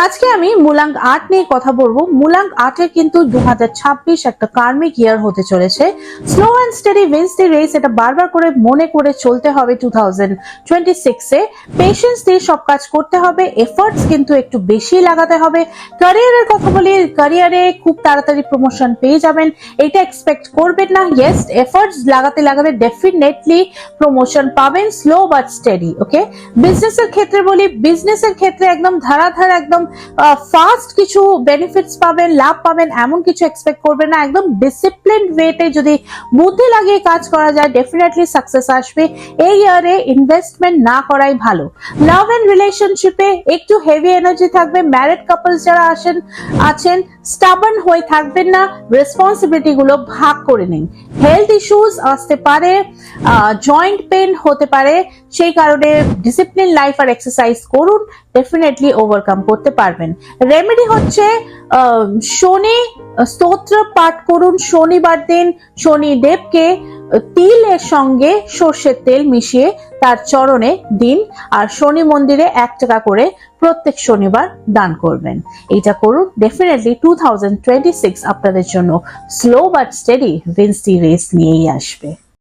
আজকে আমি মূলাঙ্ক ৮ নিয়ে কথা বলবো। মূলাঙ্ক ৮-এর কিন্তু 2026 একটা কার্মিক ইয়ার হতে চলেছে। Slow and steady wins the race, এটা বারবার করে মনে করে চলতে হবে 2026-এ। পেশেন্স দিয়ে সব কাজ করতে হবে, এফর্টস কিন্তু একটু বেশি লাগাতে হবে। ক্যারিয়ারের কথা বলি, ক্যারিয়ারে খুব তাড়াতাড়ি প্রমোশন পেয়ে যাবেন, এটা এক্সপেক্ট করবেন না। ইয়েস, এফর্টস লাগাতে লাগাতে ডেফিনেটলি প্রমোশন পাবেন, স্লো বাট স্টেডি। ওকে, বিজনেসের ক্ষেত্রে বলি, বিজনেসের ক্ষেত্রে একদম ধারাধার একদম ফাস্ট কিছু বেনিফিটস পাবেন, লাভ পাবেন, এমন কিছু এক্সপেক্ট করবেন না। একদম ডিসিপ্লিন ওয়েতে যদি বুদ্ধি লাগিয়ে কাজ করা যায়, ডেফিনেটলি সাকসেস আসবে। এই ইয়ারে ইনভেস্টমেন্ট না করাই ভালো। লাভ এন্ড রিলেশনশিপে একটু হেভি এনার্জি থাকবে। ম্যারিড কাপলস যারা আছেন স্টাবার্ন হয়ে থাকবেন না, রেসপন্সিবিলিটি গুলো ভাগ করে নিন। হেলথ ইস্যুস আসতে পারে, জয়েন্ট পেন হতে পারে, সেই কারণে ডিসিপ্লিন লাইফ আর এক্সারসাইজ করুন, ডেফিনেটলি ওভারকাম করতে পারবেন। রেমেডি হচ্ছে শনি স্তোত্র পাঠ করুন শনিবার দিন। শনি দেবকে তিলের সঙ্গে সর্ষের তেল মিশিয়ে তার চরণে দিন, আর শনি মন্দিরে 1 টাকা করে প্রত্যেক শনিবার দান করবেন। এটা করুন, ডেফিনেটলি 2026 আপনাদের জন্য slow but steady wins the race নিয়েই আসবে।